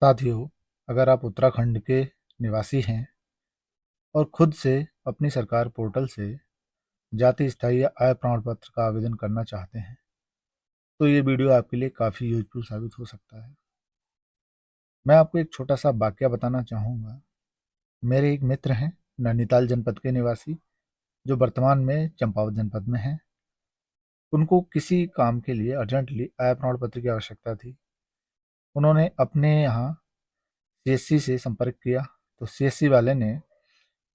साथियों, अगर आप उत्तराखंड के निवासी हैं और खुद से अपनी सरकार पोर्टल से जाति स्थायी आय प्रमाण पत्र का आवेदन करना चाहते हैं, तो ये वीडियो आपके लिए काफ़ी यूजफुल साबित हो सकता है। मैं आपको एक छोटा सा वाकया बताना चाहूँगा। मेरे एक मित्र हैं, नैनीताल जनपद के निवासी, जो वर्तमान में चंपावत जनपद में हैं। उनको किसी काम के लिए अर्जेंटली आय प्रमाण पत्र की आवश्यकता थी। उन्होंने अपने यहाँ सीएससी से संपर्क किया, तो सीएससी वाले ने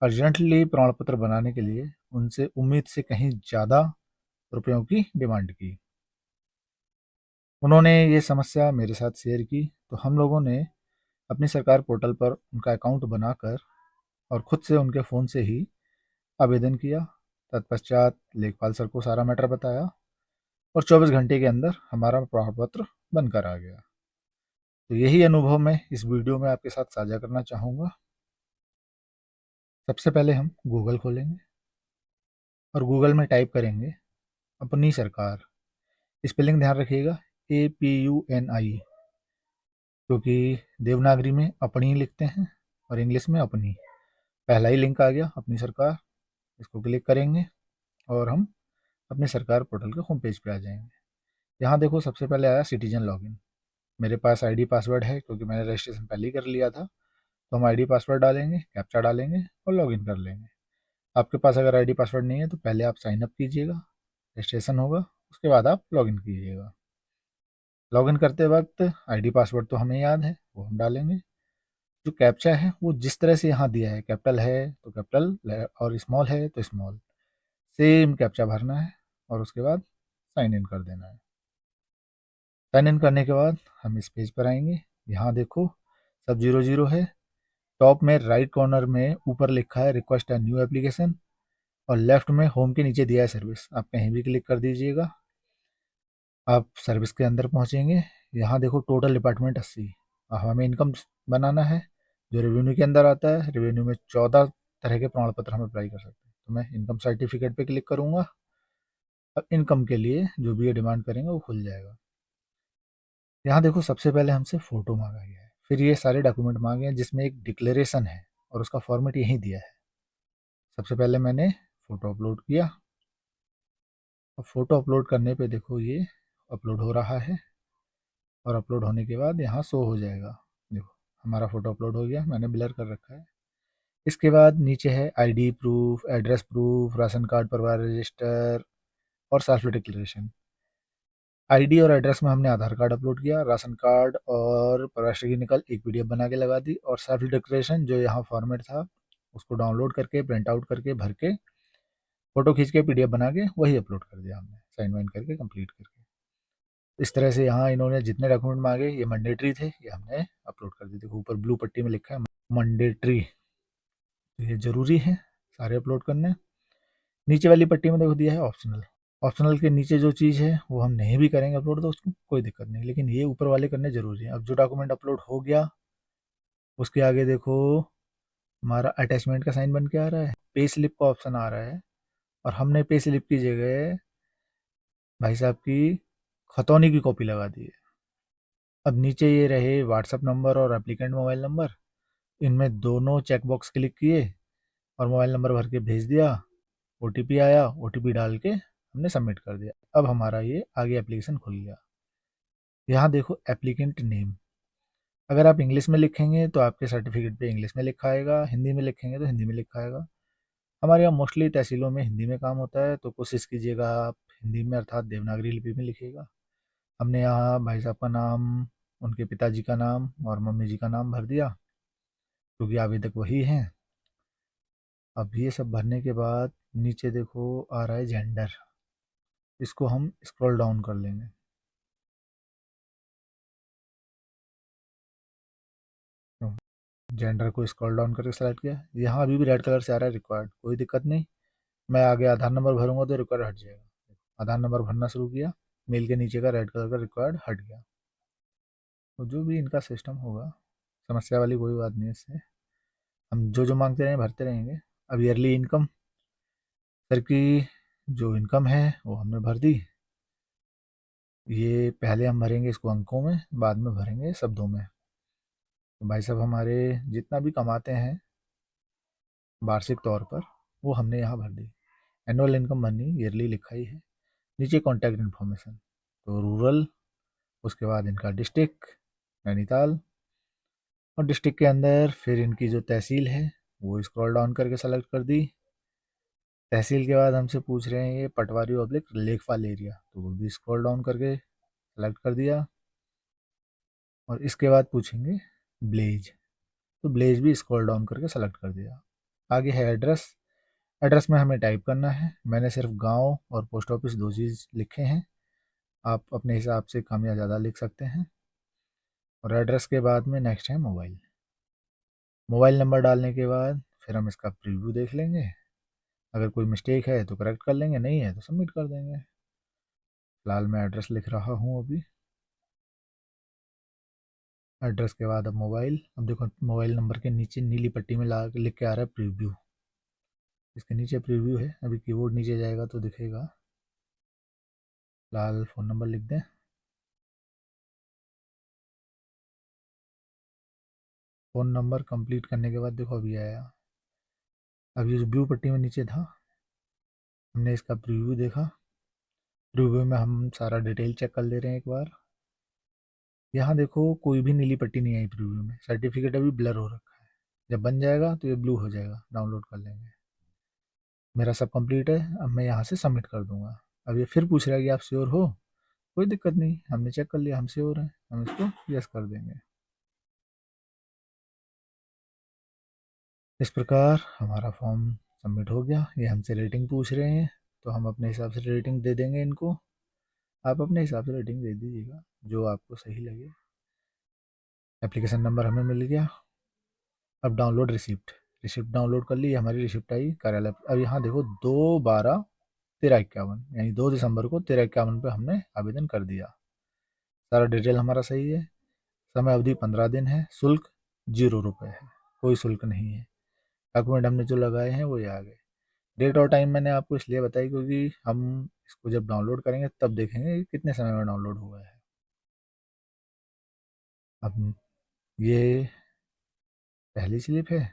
अर्जेंटली प्रमाण पत्र बनाने के लिए उनसे उम्मीद से कहीं ज़्यादा रुपयों की डिमांड की। उन्होंने ये समस्या मेरे साथ शेयर की, तो हम लोगों ने अपनी सरकार पोर्टल पर उनका अकाउंट बनाकर और खुद से उनके फ़ोन से ही आवेदन किया। तत्पश्चात लेखपाल सर को सारा मैटर बताया और 24 घंटे के अंदर हमारा प्रमाण पत्र बनकर आ गया। तो यही अनुभव मैं इस वीडियो में आपके साथ साझा करना चाहूँगा। सबसे पहले हम गूगल खोलेंगे और गूगल में टाइप करेंगे अपनी सरकार। स्पेलिंग ध्यान रखिएगा, APUNI, क्योंकि देवनागरी में अपनी लिखते हैं और इंग्लिश में अपनी। पहला ही लिंक आ गया, अपनी सरकार। इसको क्लिक करेंगे और हम अपनी सरकार पोर्टल के होम पेज पे आ जाएंगे। यहाँ देखो, सबसे पहले आया सिटीजन लॉगिन। मेरे पास आईडी पासवर्ड है क्योंकि मैंने रजिस्ट्रेशन पहले ही कर लिया था। तो हम आईडी पासवर्ड डालेंगे, कैप्चा डालेंगे और लॉगिन कर लेंगे। आपके पास अगर आईडी पासवर्ड नहीं है तो पहले आप साइन अप कीजिएगा, रजिस्ट्रेशन होगा, उसके बाद आप लॉगिन कीजिएगा। लॉगिन करते वक्त आईडी पासवर्ड तो हमें याद है, वो हम डालेंगे। जो कैप्चा है वो जिस तरह से यहाँ दिया है, कैपिटल है तो कैपिटल और स्मॉल है तो स्मॉल, सेम कैप्चा भरना है और उसके बाद साइन इन कर देना है। साइन इन करने के बाद हम इस पेज पर आएंगे। यहाँ देखो, सब 00 है। टॉप में राइट कॉर्नर में ऊपर लिखा है रिक्वेस्ट अ न्यू एप्लीकेशन और लेफ्ट में होम के नीचे दिया है सर्विस। आप कहीं भी क्लिक कर दीजिएगा, आप सर्विस के अंदर पहुंचेंगे। यहाँ देखो, टोटल डिपार्टमेंट 80। अब हमें इनकम बनाना है जो रेवेन्यू के अंदर आता है। रेवेन्यू में 14 तरह के प्रमाण पत्र हम अप्लाई कर सकते हैं। तो मैं इनकम सर्टिफिकेट पे क्लिक करूंगा। अब इनकम के लिए जो भी ये डिमांड करेंगे वो खुल जाएगा। यहाँ देखो, सबसे पहले हमसे फ़ोटो मांगा गया है, फिर ये सारे डॉक्यूमेंट मांगे हैं जिसमें एक डिक्लेरेशन है और उसका फॉर्मेट यहीं दिया है। सबसे पहले मैंने फ़ोटो अपलोड किया और फ़ोटो अपलोड करने पे देखो ये अपलोड हो रहा है और अपलोड होने के बाद यहाँ शो हो जाएगा। देखो, हमारा फ़ोटो अपलोड हो गया, मैंने ब्लर कर रखा है। इसके बाद नीचे है ID proof, address proof, ration card परिवार रजिस्टर और सेल्फ डिक्लेरेशन। आईडी और एड्रेस में हमने आधार कार्ड अपलोड किया, राशन कार्ड और राष्ट्रीय की निकल एक पीडीएफ बना के लगा दी और सेल्फ डिक्लेरेशन जो यहाँ फॉर्मेट था उसको डाउनलोड करके प्रिंट आउट करके भर के फ़ोटो खींच के पीडीएफ बना के वही अपलोड कर दिया हमने, साइन वाइन करके कंप्लीट करके। इस तरह से यहाँ इन्होंने जितने डॉक्यूमेंट मांगे ये मैंडेटरी थे, ये हमने अपलोड कर दिए। देखो ऊपर ब्लू पट्टी में लिखा है मैंडेटरी, तो ये ज़रूरी है सारे अपलोड करने। नीचे वाली पट्टी में देखो दिया है ऑप्शनल। ऑप्शनल के नीचे जो चीज़ है वो हम नहीं भी करेंगे अपलोड तो उसको कोई दिक्कत नहीं, लेकिन ये ऊपर वाले करने ज़रूरी है। अब जो डॉक्यूमेंट अपलोड हो गया उसके आगे देखो हमारा अटैचमेंट का साइन बन के आ रहा है, पे स्लिप का ऑप्शन आ रहा है और हमने पे स्लिप की जगह भाई साहब की खतौनी की कॉपी लगा दी है। अब नीचे ये रहे व्हाट्सअप नंबर और एप्लीकेंट मोबाइल नंबर, इनमें दोनों चेक बॉक्स क्लिक किए और मोबाइल नंबर भर के भेज दिया। ओटीपी आया, ओटीपी डाल के हमने सबमिट कर दिया। अब हमारा ये आगे एप्लीकेशन खुल गया। यहाँ देखो एप्लीकेंट नेम, अगर आप इंग्लिश में लिखेंगे तो आपके सर्टिफिकेट पे इंग्लिश में लिखा आएगा, हिंदी में लिखेंगे तो हिंदी में लिखा आएगा। हमारे यहाँ मोस्टली तहसीलों में हिंदी में काम होता है, तो कोशिश कीजिएगा आप हिंदी में अर्थात देवनागरी लिपि में लिखिएगा। हमने यहाँ भाई साहब का नाम, उनके पिताजी का नाम और मम्मी जी का नाम भर दिया क्योंकि आवेदक वही हैं। अब ये सब भरने के बाद नीचे देखो आ रहा है जेंडर, इसको हम स्क्रॉल डाउन कर लेंगे। जेंडर को स्क्रॉल डाउन करके सेलेक्ट किया। यहाँ अभी भी रेड कलर से आ रहा है रिक्वायर्ड, कोई दिक्कत नहीं। मैं आगे आधार नंबर भरूंगा तो रिक्वायर्ड हट जाएगा। आधार नंबर भरना शुरू किया, मेल के नीचे का रेड कलर का रिक्वायर्ड हट गया। तो जो भी इनका सिस्टम होगा, समस्या वाली कोई बात नहीं है इससे। हम जो जो मांगते रहें भरते रहेंगे। अब ईयरली इनकम, सर की जो इनकम है वो हमने भर दी। ये पहले हम भरेंगे इसको अंकों में, बाद में भरेंगे शब्दों में। तो भाई साहब हमारे जितना भी कमाते हैं वार्षिक तौर पर वो हमने यहाँ भर दी। एनुअल इनकम भरनी ईयरली लिखा ही है। नीचे कॉन्टैक्ट इन्फॉर्मेशन, तो रूरल, उसके बाद इनका डिस्ट्रिक्ट नैनीताल, और डिस्ट्रिक्ट के अंदर फिर इनकी जो तहसील है वो स्क्रॉल डाउन करके सेलेक्ट कर दी। तहसील के बाद हमसे पूछ रहे हैं ये पटवारी ऑब्लिक लेखपाल एरिया, तो वो भी स्क्रॉल डाउन करके सेलेक्ट कर दिया। और इसके बाद पूछेंगे ब्लेज, तो ब्लेज भी स्क्रॉल डाउन करके सेलेक्ट कर दिया। आगे है एड्रेस। एड्रेस में हमें टाइप करना है। मैंने सिर्फ गांव और पोस्ट ऑफिस दो चीज़ लिखे हैं, आप अपने हिसाब से कम या ज़्यादा लिख सकते हैं। और एड्रेस के बाद में नेक्स्ट है मोबाइल। मोबाइल नंबर डालने के बाद फिर हम इसका प्रीव्यू देख लेंगे। अगर कोई मिस्टेक है तो करेक्ट कर लेंगे, नहीं है तो सबमिट कर देंगे। फिलहाल मैं एड्रेस लिख रहा हूँ अभी। एड्रेस के बाद अब मोबाइल। अब देखो मोबाइल नंबर के नीचे नीली पट्टी में ला लिख के आ रहा है प्रीव्यू। इसके नीचे प्रीव्यू है, अभी कीबोर्ड नीचे जाएगा तो दिखेगा। फिलहाल फ़ोन नंबर लिख दें। फ़ोन नंबर कंप्लीट करने के बाद देखो अभी आया। अब ये जो ब्लू पट्टी में नीचे था, हमने इसका प्रीव्यू देखा। प्रीव्यू में हम सारा डिटेल चेक कर ले रहे हैं एक बार। यहाँ देखो कोई भी नीली पट्टी नहीं आई प्रीव्यू में, सर्टिफिकेट अभी ब्लर हो रखा है। जब बन जाएगा तो ये ब्लू हो जाएगा, डाउनलोड कर लेंगे। मेरा सब कंप्लीट है, अब मैं यहाँ से सबमिट कर दूंगा। अब ये फिर पूछ रहा है कि आप श्योर हो। कोई दिक्कत नहीं, हमने चेक कर लिया, हम श्योर हैं, हम इसको यस कर देंगे। इस प्रकार हमारा फॉर्म सबमिट हो गया। ये हमसे रेटिंग पूछ रहे हैं, तो हम अपने हिसाब से रेटिंग दे देंगे इनको। आप अपने हिसाब से रेटिंग दे दीजिएगा जो आपको सही लगे। एप्लीकेशन नंबर हमें मिल गया। अब डाउनलोड रिसिप्ट। रिसिप्ट डाउनलोड कर ली, हमारी रिसिप्ट आई कार्यालय। अब यहाँ देखो 2/12/1351, यानी 2 दिसंबर को 1351 पे हमने आवेदन कर दिया। सारा डिटेल हमारा सही है। समय अवधि 15 दिन है। शुल्क 0 रुपये है, कोई शुल्क नहीं है। डॉक्यूमेंट हमने जो लगाए हैं वो ये आ गए। डेट और टाइम मैंने आपको इसलिए बताई क्योंकि हम इसको जब डाउनलोड करेंगे तब देखेंगे कि कितने समय में डाउनलोड हुआ है। अब ये पहली स्लिप है,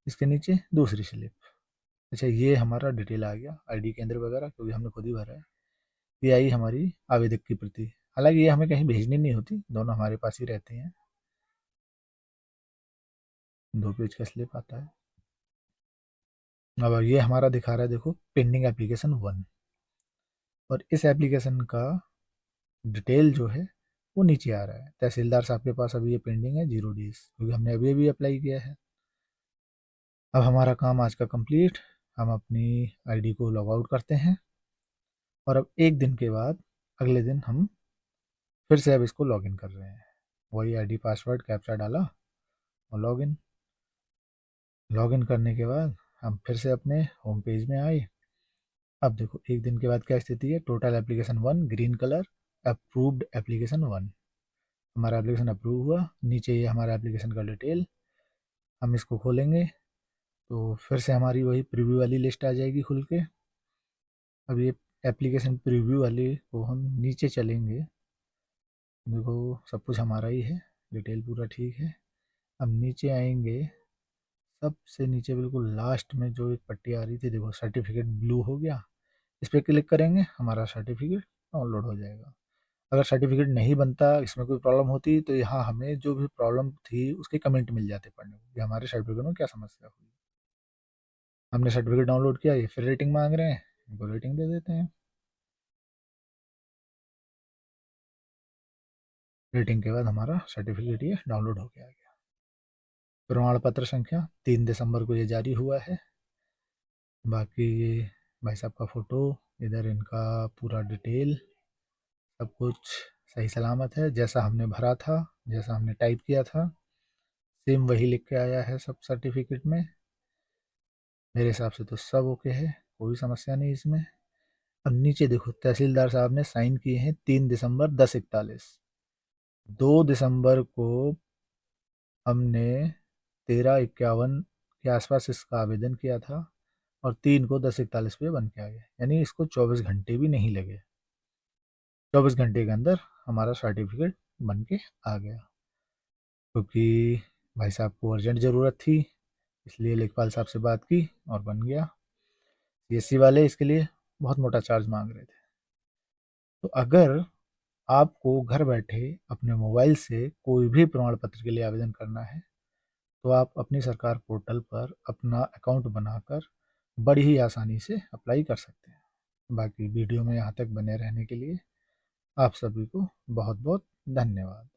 इसके नीचे दूसरी स्लिप। अच्छा, ये हमारा डिटेल आ गया, आईडी केंद्र वगैरह, क्योंकि हमने खुद ही भरा है। ये आई हमारी आवेदक की प्रति। हालांकि ये हमें कहीं भेजनी नहीं होती, दोनों हमारे पास ही रहते हैं। 2 पेज का स्लिप आता है। अब ये हमारा दिखा रहा है देखो पेंडिंग एप्लीकेशन 1, और इस एप्लीकेशन का डिटेल जो है वो नीचे आ रहा है। तहसीलदार साहब के पास अभी ये पेंडिंग है 0 डेज, क्योंकि हमने अभी अभी अप्लाई किया है। अब हमारा काम आज का कंप्लीट। हम अपनी आईडी को लॉग आउट करते हैं, और अब एक दिन के बाद अगले दिन हम फिर से अब इसको लॉगिन कर रहे हैं। वही आईडी पासवर्ड कैप्चा डाला और लॉगिन। लॉगिन करने के बाद हम फिर से अपने होम पेज में आए। अब देखो एक दिन के बाद क्या स्थिति है। Total application 1 green colour, approved application 1। हमारा एप्लीकेशन अप्रूव हुआ। नीचे ये हमारा एप्लीकेशन का डिटेल। हम इसको खोलेंगे तो फिर से हमारी वही प्रीव्यू वाली लिस्ट आ जाएगी खुल के। अब ये एप्लीकेशन प्रीव्यू वाले को हम नीचे चलेंगे। देखो सब कुछ हमारा ही है, डिटेल पूरा ठीक है। अब नीचे आएंगे, सबसे नीचे बिल्कुल लास्ट में जो एक पट्टी आ रही थी देखो, सर्टिफिकेट ब्लू हो गया। इस पर क्लिक करेंगे, हमारा सर्टिफिकेट डाउनलोड हो जाएगा। अगर सर्टिफिकेट नहीं बनता, इसमें कोई प्रॉब्लम होती, तो यहाँ हमें जो भी प्रॉब्लम थी उसके कमेंट मिल जाते पढ़ने को कि हमारे सर्टिफिकेट में क्या समस्या हुई। हमने सर्टिफिकेट डाउनलोड किया, ये फिर रेटिंग मांग रहे हैं, इनको रेटिंग दे देते हैं। रेटिंग के बाद हमारा सर्टिफिकेट ये डाउनलोड हो गया। प्रमाण पत्र संख्या 3 दिसंबर को ये जारी हुआ है। बाकी ये भाई साहब का फ़ोटो, इधर इनका पूरा डिटेल, सब कुछ सही सलामत है। जैसा हमने भरा था, जैसा हमने टाइप किया था, सेम वही लिख के आया है सब सर्टिफिकेट में। मेरे हिसाब से तो सब ओके है, कोई समस्या नहीं इसमें। अब नीचे देखो तहसीलदार साहब ने साइन किए हैं 3 दिसंबर 10:41। 2 दिसंबर को हमने 13:51 के आसपास इसका आवेदन किया था, और 3 को 10:41 पे बन के आ गया, यानी इसको 24 घंटे भी नहीं लगे। 24 घंटे के अंदर हमारा सर्टिफिकेट बन के आ गया। क्योंकि भाई साहब को अर्जेंट ज़रूरत थी, इसलिए लेखपाल साहब से बात की और बन गया। सीएससी वाले इसके लिए बहुत मोटा चार्ज मांग रहे थे। तो अगर आपको घर बैठे अपने मोबाइल से कोई भी प्रमाण पत्र के लिए आवेदन करना है, तो आप अपनी सरकार पोर्टल पर अपना अकाउंट बनाकर बड़ी ही आसानी से अप्लाई कर सकते हैं। बाकी वीडियो में यहाँ तक बने रहने के लिए आप सभी को बहुत बहुत धन्यवाद।